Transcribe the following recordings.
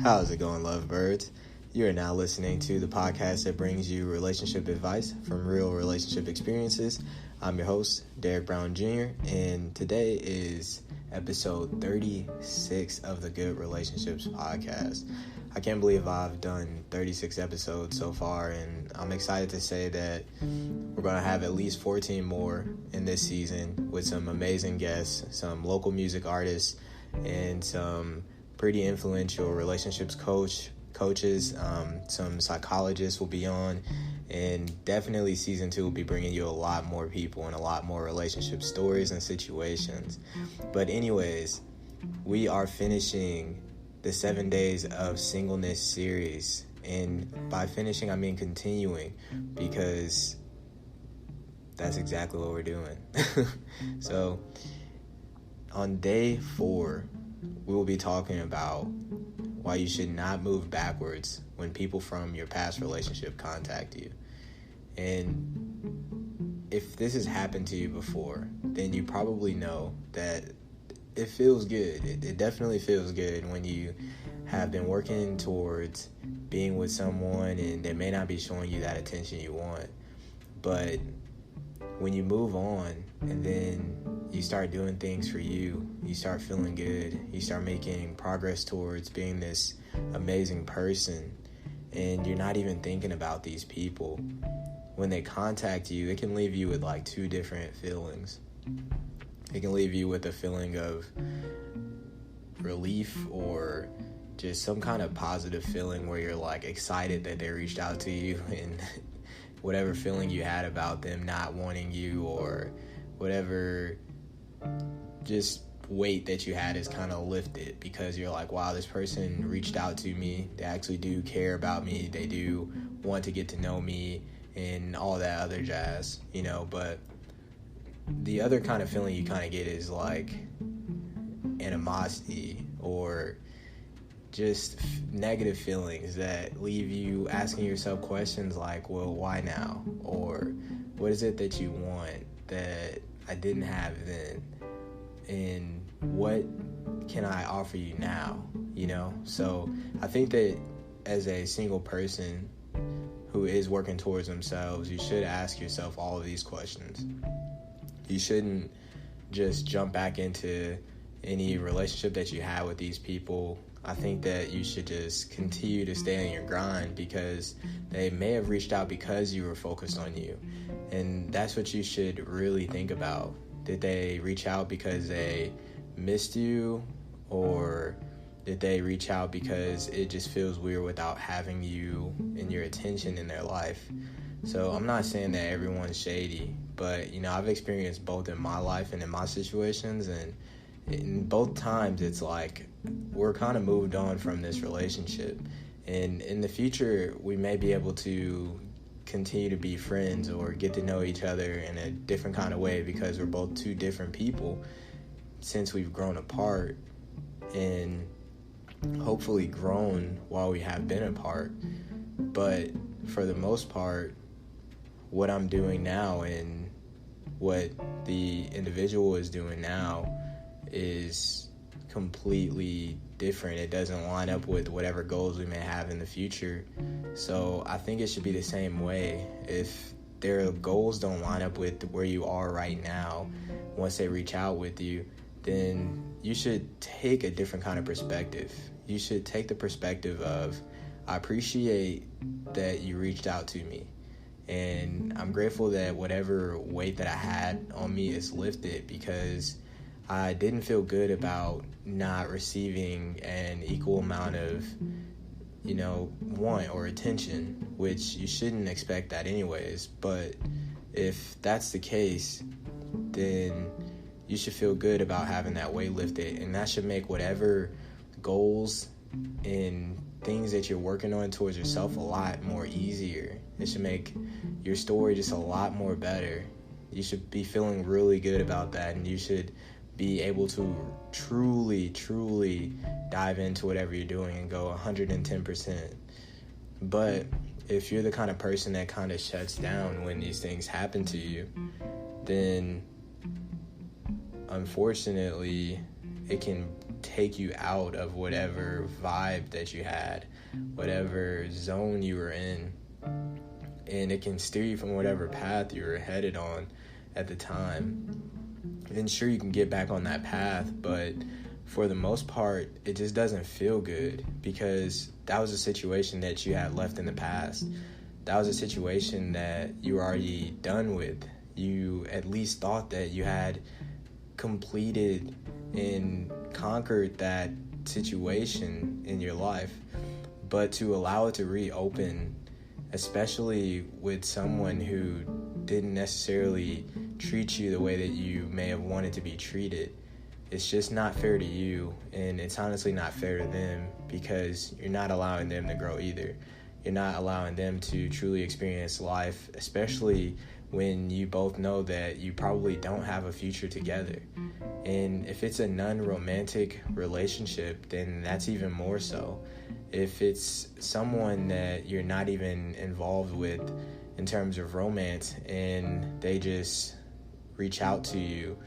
How's it going, lovebirds? You are now listening to the podcast that brings you relationship advice from real relationship experiences. I'm your host, Derek Brown Jr., and today is episode 36 of the Good Relationships podcast. I can't believe I've done 36 episodes so far, and I'm excited to say that we're going to have at least 14 more in this season with some amazing guests, some local music artists, and some pretty influential relationships coaches. Some psychologists will be on, and definitely season 2 will be bringing you a lot more people and a lot more relationship stories and situations. But anyways, we are finishing the 7 days of Singleness series, and by finishing I mean continuing, because that's exactly what we're doing. So on day 4, we will be talking about why you should not move backwards when people from your past relationship contact you. And if this has happened to you before, then you probably know that it feels good. It definitely feels good when you have been working towards being with someone and they may not be showing you that attention you want. But when you move on and then you start doing things for you, you start feeling good, you start making progress towards being this amazing person, and you're not even thinking about these people. When they contact you, it can leave you with like 2 different feelings. It can leave you with a feeling of relief or just some kind of positive feeling where you're like excited that they reached out to you, and whatever feeling you had about them not wanting you or whatever just weight that you had is kind of lifted, because you're like, wow, this person reached out to me. They actually do care about me. They do want to get to know me and all that other jazz, you know. But the other kind of feeling you kind of get is like animosity or just negative feelings that leave you asking yourself questions like, well, why now? Or what is it that you want that I didn't have then? And what can I offer you now? You know? So I think that as a single person who is working towards themselves, you should ask yourself all of these questions. You shouldn't just jump back into any relationship that you had with these people. I think that you should just continue to stay on your grind, because they may have reached out because you were focused on you. And that's what you should really think about. Did they reach out because they missed you, or did they reach out because it just feels weird without having you and your attention in their life? So I'm not saying that everyone's shady, but you know, I've experienced both in my life and in my situations, and in both times it's like we're kind of moved on from this relationship, and in the future we may be able to continue to be friends or get to know each other in a different kind of way, because we're both 2 different people since we've grown apart, and hopefully grown while we have been apart. But for the most part, what I'm doing now and what the individual is doing now is completely different. It doesn't line up with whatever goals we may have in the future. So I think it should be the same way. If their goals don't line up with where you are right now, once they reach out with you, then you should take a different kind of perspective. You should take the perspective of, I appreciate that you reached out to me, and I'm grateful that whatever weight that I had on me is lifted, because I didn't feel good about not receiving an equal amount of, you know, want or attention, which you shouldn't expect that anyways. But if that's the case, then you should feel good about having that weight lifted, and that should make whatever goals and things that you're working on towards yourself a lot more easier. It should make your story just a lot more better. You should be feeling really good about that, and you should be able to truly dive into whatever you're doing and go 110%. But if you're the kind of person that kind of shuts down when these things happen to you, then unfortunately it can take you out of whatever vibe that you had, whatever zone you were in, and it can steer you from whatever path you were headed on at the time. And sure, you can get back on that path, but for the most part, it just doesn't feel good, because that was a situation that you had left in the past. That was a situation that you were already done with. You at least thought that you had completed and conquered that situation in your life. But to allow it to reopen, especially with someone who didn't necessarily treat you the way that you may have wanted to be treated, it's just not fair to you, and it's honestly not fair to them, because you're not allowing them to grow either. You're not allowing them to truly experience life, especially when you both know that you probably don't have a future together. And if it's a non-romantic relationship, then that's even more so. If it's someone that you're not even involved with in terms of romance, and they just reach out to you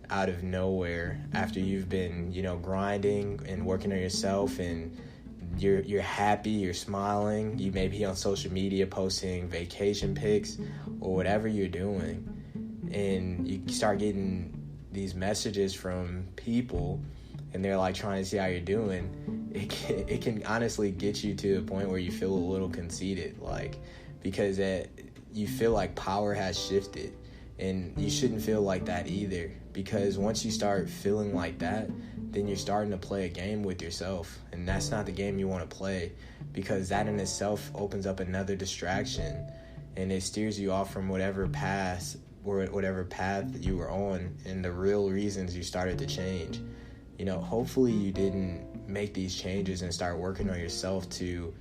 out of nowhere after you've been, grinding and working on yourself, and you're happy, you're smiling, you may be on social media posting vacation pics or whatever you're doing, and you start getting these messages from people, and they're like trying to see how you're doing. It can honestly get you to a point where you feel a little conceited, because you feel like power has shifted. And you shouldn't feel like that either, because once you start feeling like that, then you're starting to play a game with yourself, and that's not the game you want to play, because that in itself opens up another distraction, and it steers you off from whatever path that you were on and the real reasons you started to change. Hopefully you didn't make these changes and start working on yourself to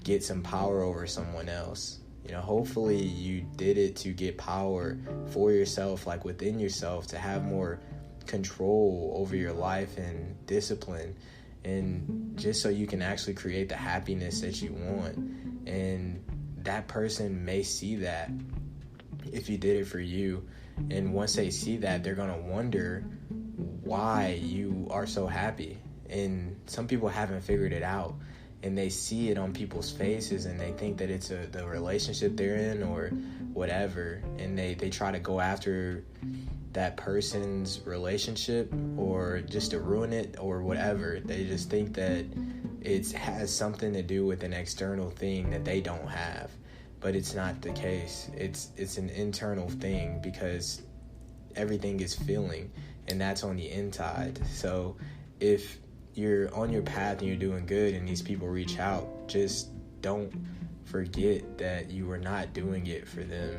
get some power over someone else. Hopefully you did it to get power for yourself, within yourself, to have more control over your life and discipline, and just so you can actually create the happiness that you want. And that person may see that if you did it for you, and once they see that, they're gonna wonder why you are so happy. And some people haven't figured it out, and they see it on people's faces, and they think that it's the relationship they're in or whatever, and they try to go after that person's relationship or just to ruin it or whatever. They just think that it has something to do with an external thing that they don't have, but it's not the case. It's an internal thing, because everything is feeling, and that's on the inside. So if you're on your path and you're doing good and these people reach out, just don't forget that you were not doing it for them.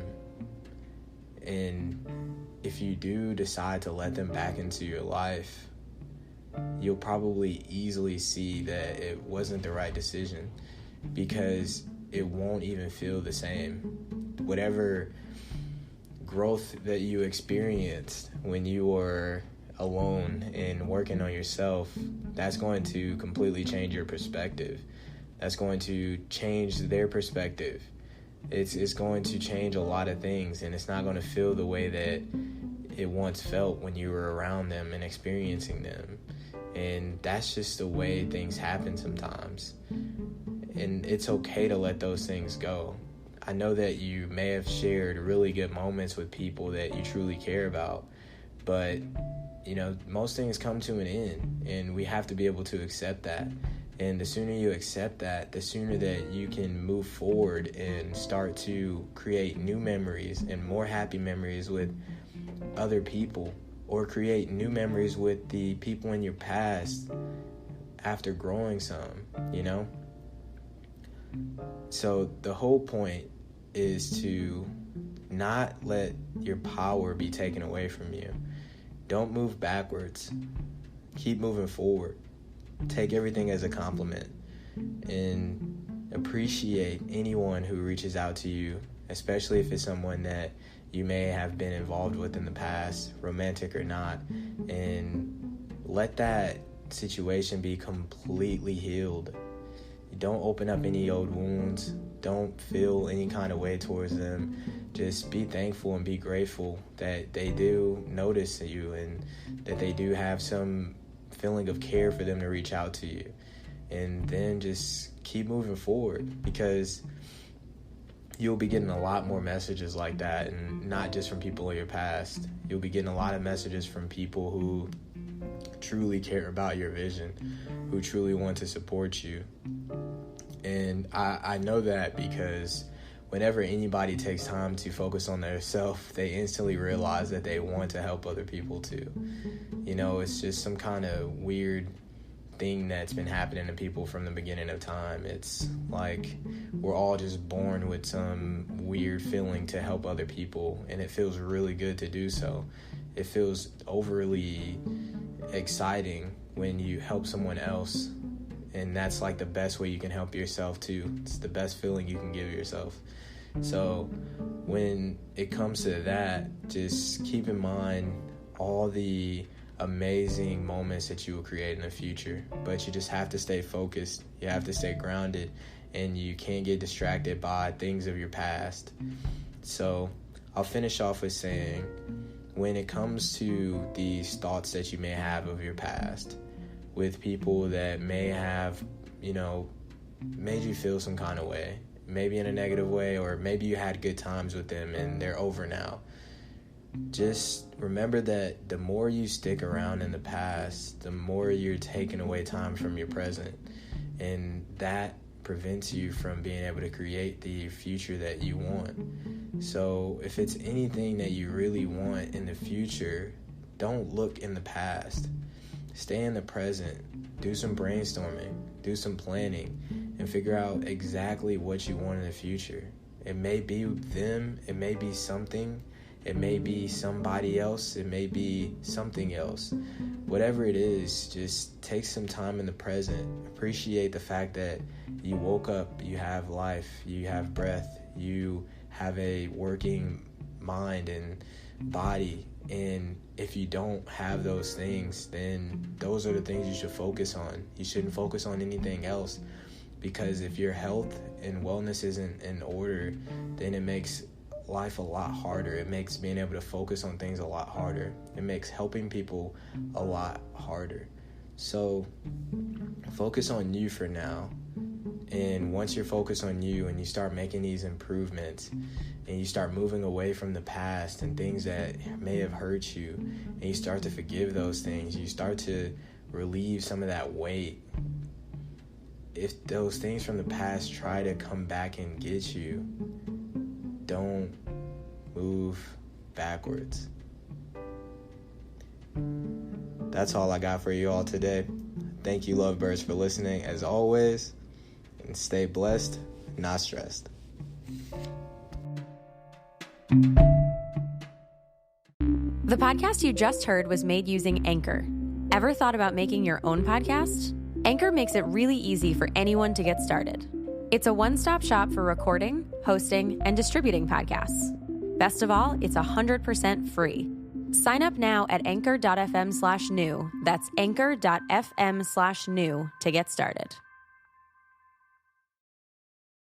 And if you do decide to let them back into your life, you'll probably easily see that it wasn't the right decision, because it won't even feel the same. Whatever growth that you experienced when you were alone and working on yourself, that's going to completely change your perspective. That's going to change their perspective. It's going to change a lot of things, and it's not going to feel the way that it once felt when you were around them and experiencing them. And that's just the way things happen sometimes. And it's okay to let those things go. I know that you may have shared really good moments with people that you truly care about, but most things come to an end, and we have to be able to accept that. And the sooner you accept that, the sooner that you can move forward and start to create new memories and more happy memories with other people, or create new memories with the people in your past after growing some. So the whole point is to not let your power be taken away from you. Don't move backwards. Keep moving forward. Take everything as a compliment, and appreciate anyone who reaches out to you, especially if it's someone that you may have been involved with in the past, romantic or not, and let that situation be completely healed. Don't open up any old wounds. Don't feel any kind of way towards them. Just be thankful and be grateful that they do notice you, and that they do have some feeling of care for them to reach out to you. And then just keep moving forward, because you'll be getting a lot more messages like that, and not just from people in your past. You'll be getting a lot of messages from people who truly care about your vision, who truly want to support you. And I know that because whenever anybody takes time to focus on their self, they instantly realize that they want to help other people too. You know, it's just some kind of weird thing that's been happening to people from the beginning of time. It's like we're all just born with some weird feeling to help other people, and it feels really good to do so. It feels overly exciting when you help someone else, and that's like the best way you can help yourself too. It's the best feeling you can give yourself. So when it comes to that, just keep in mind all the amazing moments that you will create in the future, but you just have to stay focused. You have to stay grounded, and you can't get distracted by things of your past. So I'll finish off with saying, when it comes to these thoughts that you may have of your past with people that may have, made you feel some kind of way, maybe in a negative way, or maybe you had good times with them and they're over now, just remember that the more you stick around in the past, the more you're taking away time from your present, and that prevents you from being able to create the future that you want. So if it's anything that you really want in the future, don't look in the past. Stay in the present. Do some brainstorming, do some planning, and figure out exactly what you want in the future. It may be them, it may be something, it may be somebody else, it may be something else. Whatever it is, just take some time in the present. Appreciate the fact that you woke up, you have life, you have breath, you have a working mind and body. And if you don't have those things, then those are the things you should focus on. You shouldn't focus on anything else, because if your health and wellness isn't in order, then it makes life a lot harder. It makes being able to focus on things a lot harder. It makes helping people a lot harder. So focus on you for now. And once you're focused on you and you start making these improvements and you start moving away from the past and things that may have hurt you, and you start to forgive those things, you start to relieve some of that weight. If those things from the past try to come back and get you, don't move backwards. That's all I got for you all today. Thank you, lovebirds, for listening as always, and stay blessed, not stressed. The podcast you just heard was made using Anchor. Ever thought about making your own podcast? Anchor makes it really easy for anyone to get started. It's a one-stop shop for recording, hosting, and distributing podcasts. Best of all, it's 100% free. Sign up now at anchor.fm/new. That's anchor.fm/new to get started.